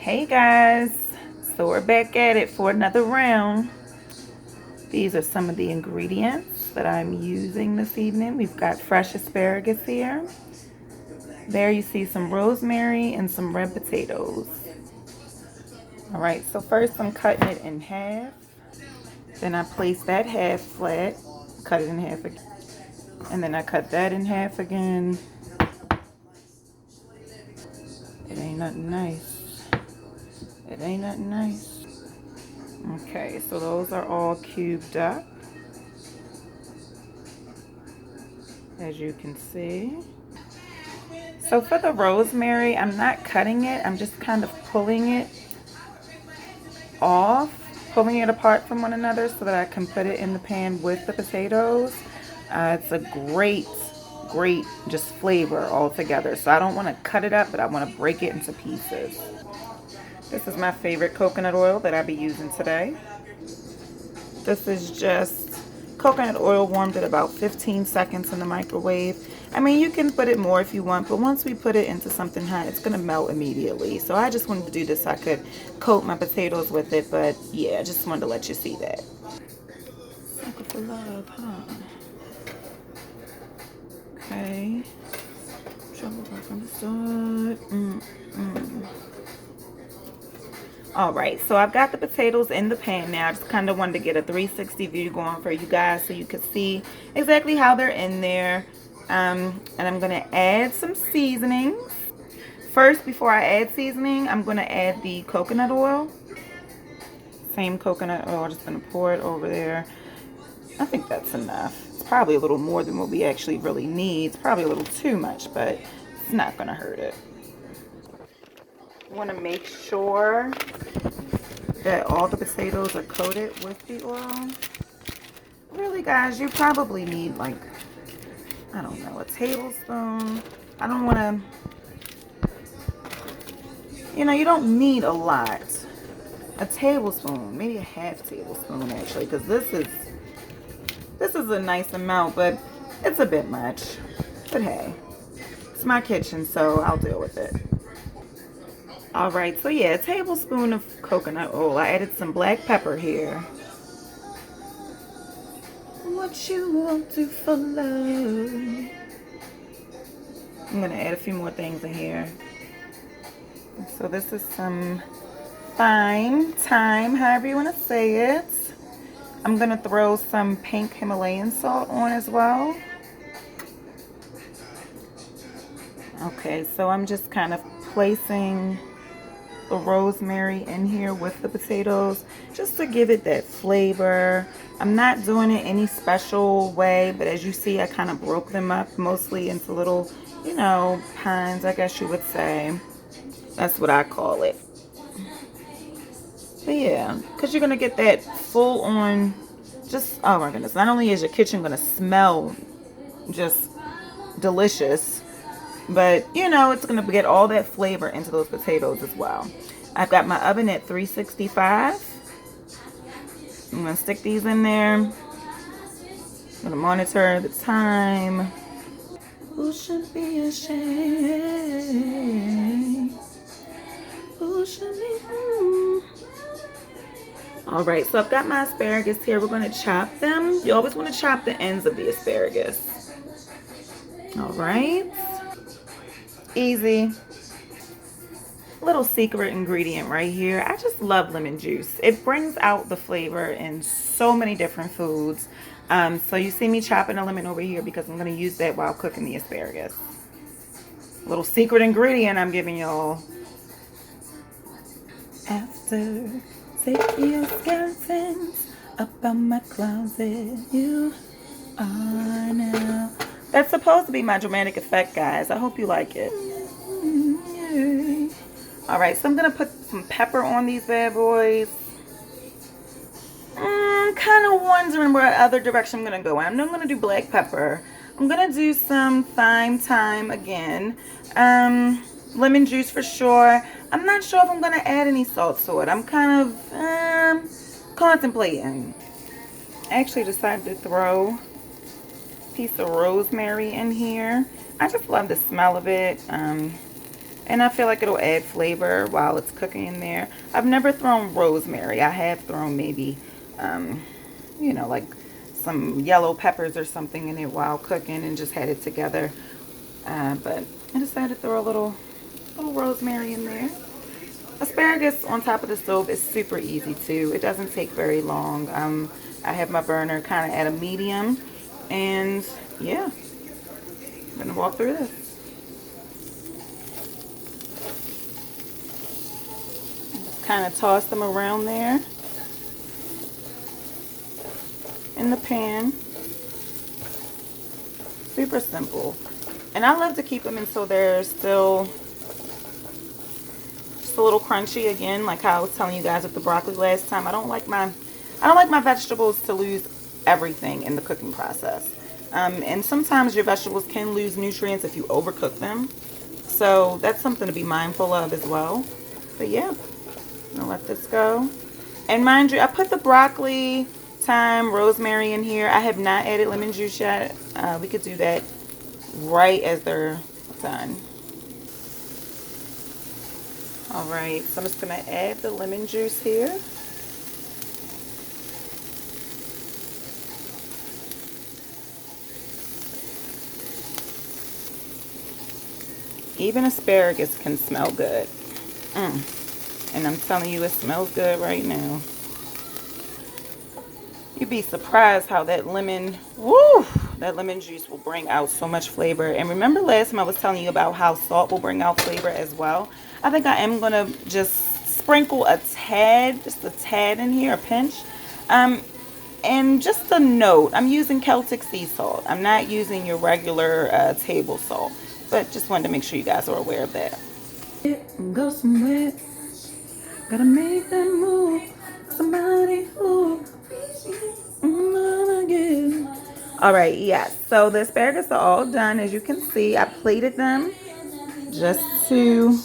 Hey guys, so we're back at it for another round. These are some of the ingredients that I'm using this evening. We've got fresh asparagus here. There you see some rosemary and some red potatoes. All right, so first I'm cutting it in half. Then I place that half flat, cut it in half again. And then I cut that in half again. It ain't nothing nice. It ain't nothing nice. Okay, so those are all cubed up, as you can see. So for the rosemary, I'm not cutting it. I'm just kind of pulling it off, pulling it apart from one another so that I can put it in the pan with the potatoes. It's a great just flavor all together. So I don't want to cut it up, but I want to break it into pieces. This is my favorite coconut oil that I'll be using today. This is just coconut oil warmed at about 15 seconds in the microwave. I mean, you can put it more if you want, but once we put it into something hot, it's going to melt immediately. So I just wanted to do this so I could coat my potatoes with it, but yeah, I just wanted to let you see that. Sucker for love, huh? Okay. Trouble from the start. All right, so I've got the potatoes in the pan now. I just kind of wanted to get a 360 view going for you guys so you could see exactly how they're in there. And I'm going to add some seasonings. First, before I add seasoning, I'm going to add the coconut oil. Same coconut oil, I'm just going to pour it over there. I think that's enough. It's probably a little more than what we actually really need. It's probably a little too much, but it's not going to hurt it. Want to make sure that all the potatoes are coated with the oil. Really, guys, you probably need like, I don't know, a tablespoon. I don't want to, you don't need a lot. A tablespoon, maybe a half tablespoon actually, because this is a nice amount, but it's a bit much. But hey, it's my kitchen, so I'll deal with it. All right, so yeah, a tablespoon of coconut oil. I added some black pepper here. What you want to for love. I'm gonna add a few more things in here. So this is some thyme, however you want to say it. I'm gonna throw some pink Himalayan salt on as well. Okay, so I'm just kind of placing the rosemary in here with the potatoes just to give it that flavor. I'm not doing it any special way, but as you see, I kind of broke them up mostly into little, pines, I guess you would say. That's what I call it. But yeah, because you're gonna get that full on, just, oh my goodness, not only is your kitchen gonna smell just delicious, but it's going to get all that flavor into those potatoes as well. I've got my oven at 365. I'm going to stick these in there. I'm going to monitor the time. Who should be ashamed? Who should be? All right, so I've got my asparagus here. We're going to chop them. You always want to chop the ends of the asparagus. All right. Easy. Little secret ingredient right here. I just love lemon juice. It brings out the flavor in so many different foods. So you see me chopping a lemon over here because I'm going to use that while cooking the asparagus. Little secret ingredient I'm giving y'all. After take your skeletons up on my closet, you are now. That's supposed to be my dramatic effect, guys. I hope you like it. All right, so I'm going to put some pepper on these bad boys. Kind of wondering what other direction I'm going to go in. I'm not going to do black pepper. I'm going to do some thyme again. Lemon juice for sure. I'm not sure if I'm going to add any salt to it. I'm kind of contemplating. I actually decided to throw a piece of rosemary in here. I just love the smell of it. And I feel like it'll add flavor while it's cooking in there. I've never thrown rosemary. I have thrown maybe, you know, like some yellow peppers or something in it while cooking and just had it together. But I decided to throw a little rosemary in there. Asparagus on top of the stove is super easy too. It doesn't take very long. I have my burner kind of at a medium, and yeah, I'm gonna walk through this. Kind of toss them around there in the pan. Super simple. And I love to keep them until they're still just a little crunchy again, like how I was telling you guys with the broccoli last time. I don't like my vegetables to lose everything in the cooking process. And sometimes your vegetables can lose nutrients if you overcook them. So that's something to be mindful of as well. But yeah, I'm gonna let this go. And mind you, I put the broccoli, thyme, rosemary in here. I have not added lemon juice yet. We could do that right as they're done. All right, so I'm just gonna add the lemon juice here. Even asparagus can smell good. And I'm telling you, it smells good right now. You'd be surprised how that lemon juice will bring out so much flavor. And remember last time I was telling you about how salt will bring out flavor as well? I think I am gonna just sprinkle a tad, just a tad in here, a pinch. And just a note, I'm using Celtic sea salt. I'm not using your regular table salt, but just wanted to make sure you guys are aware of that. Go somewhere, gotta make that move. Somebody who all right, yes. So the asparagus are all done. As you can see, I plated them just to,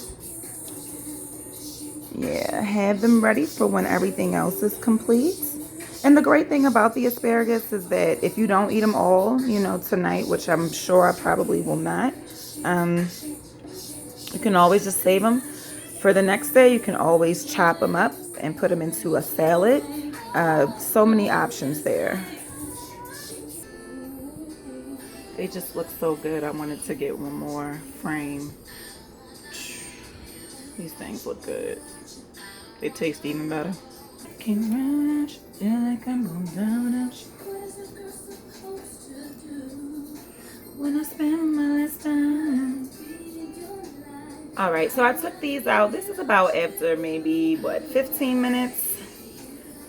yeah, have them ready for when everything else is complete. And the great thing about the asparagus is that if you don't eat them all, you know, tonight, which I'm sure I probably will not, you can always just save them for the next day. You can always chop them up and put them into a salad. So many options there. They just look so good. I wanted to get one more frame. These things look good. They taste even better. Can rush, feel like I'm going down when I spend my last time. All right, so I took these out. This is about after maybe, what, 15 minutes?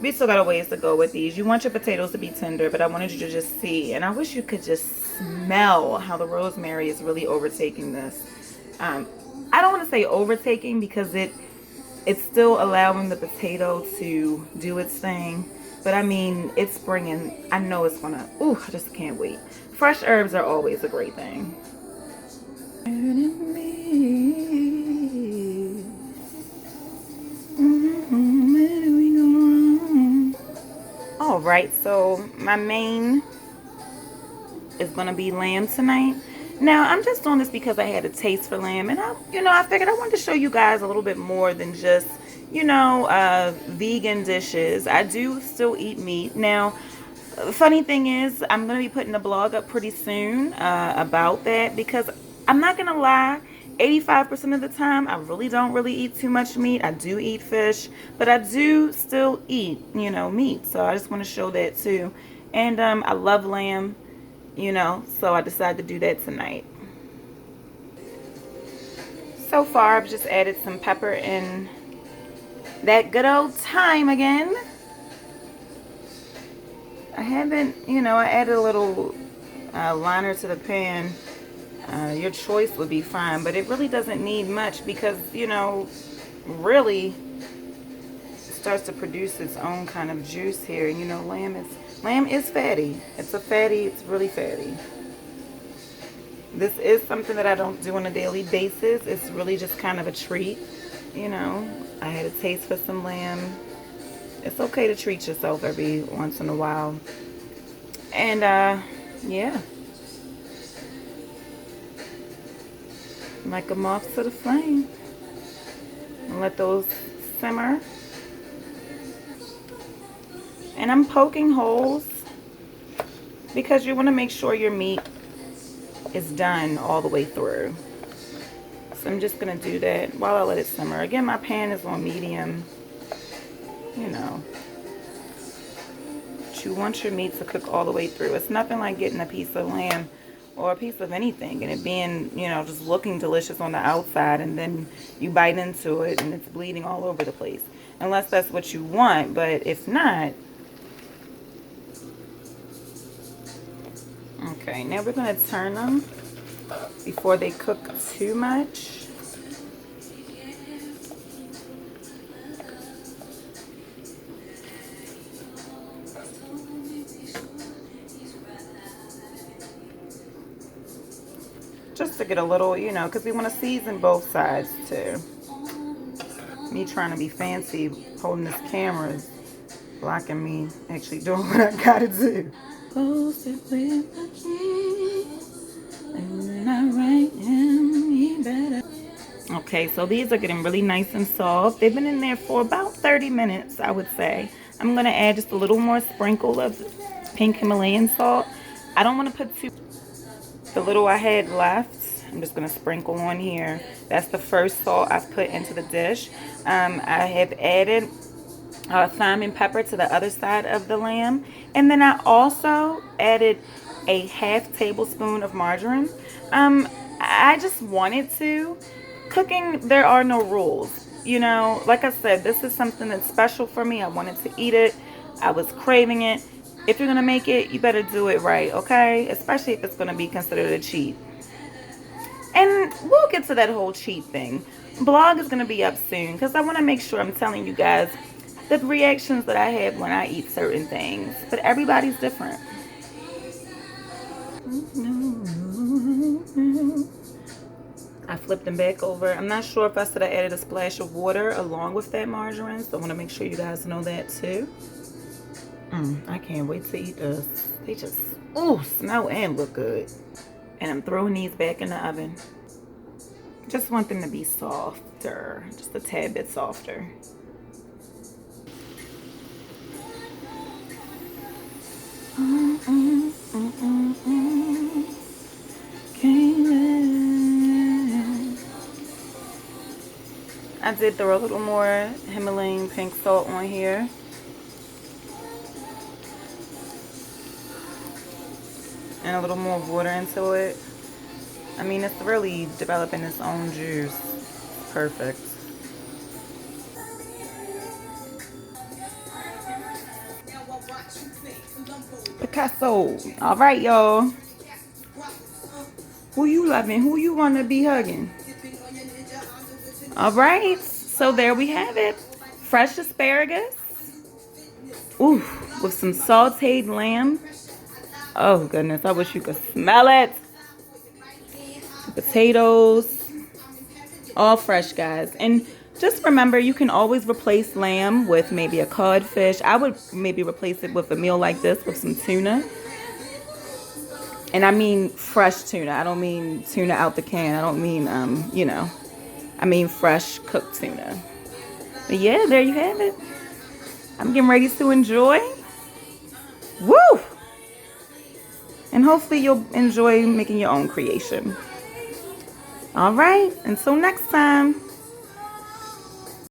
We still got a ways to go with these. You want your potatoes to be tender, but I wanted you to just see. And I wish you could just smell how the rosemary is really overtaking this. I don't want to say overtaking because it's still allowing the potato to do its thing. But I mean, it's bringing, I know it's going to, ooh, I just can't wait. Fresh herbs are always a great thing. All right, so my main is gonna be lamb tonight. Now I'm just doing this because I had a taste for lamb, and I figured I wanted to show you guys a little bit more than just, vegan dishes. I do still eat meat. Now, the funny thing is, I'm gonna be putting a blog up pretty soon about that because I'm not gonna lie. 85% of the time, I really don't really eat too much meat. I do eat fish, but I do still eat, meat. So I just want to show that too. And I love lamb, so I decided to do that tonight. So far, I've just added some pepper and that good old thyme again. I haven't, I added a little liner to the pan. Your choice would be fine, but it really doesn't need much because, really starts to produce its own kind of juice here. And lamb is fatty. It's really fatty. This is something that I don't do on a daily basis. It's really just kind of a treat. I had a taste for some lamb. It's okay to treat yourself every once in a while. And yeah. like a moth to the flame. And let those simmer. And I'm poking holes because you want to make sure your meat is done all the way through. So I'm just going to do that while I let it simmer. Again, my pan is on medium, you know. But you want your meat to cook all the way through. It's nothing like getting a piece of lamb or a piece of anything and it being, you know, just looking delicious on the outside and then you bite into it and it's bleeding all over the place. Unless that's what you want, but if not. Okay, now we're going to turn them before they cook too much. Just to get a little, you know, because we want to season both sides too. Me trying to be fancy holding this camera is blocking me actually doing what I gotta do. Close it with me, and I write him, he better. Okay, so these are getting really nice and soft. They've been in there for about 30 minutes, I would say. I'm gonna add just a little more sprinkle of pink Himalayan salt. I don't want to put too. The little I had left, I'm just gonna sprinkle on here. That's the first salt I've put into the dish. I have added thyme and pepper to the other side of the lamb, and then I also added a half tablespoon of margarine. I just wanted to. Cooking, there are no rules, you know. Like I said, this is something that's special for me. I wanted to eat it. I was craving it. If you're gonna make it, you better do it right, okay? Especially if it's gonna be considered a cheat. And we'll get to that whole cheat thing. Blog is gonna be up soon because I want to make sure I'm telling you guys the reactions that I have when I eat certain things. But everybody's different. I flipped them back over. I'm not sure if I said I added a splash of water along with that margarine, so I want to make sure you guys know that too. I can't wait to eat this. They just, ooh, smell and look good. And I'm throwing these back in the oven. Just want them to be softer, just a tad bit softer. I did throw a little more Himalayan pink salt on here. And a little more water into it. I mean, it's really developing its own juice. Perfect. Picasso. All right, y'all. Who you loving? Who you want to be hugging? All right. So there we have it. Fresh asparagus. Ooh, with some sauteed lamb. Oh, goodness. I wish you could smell it. Potatoes. All fresh, guys. And just remember, you can always replace lamb with maybe a codfish. I would maybe replace it with a meal like this with some tuna. And I mean fresh tuna. I don't mean tuna out the can. I don't mean, you know, I mean fresh cooked tuna. But yeah, there you have it. I'm getting ready to enjoy. Woo! And hopefully you'll enjoy making your own creation. All right, until next time.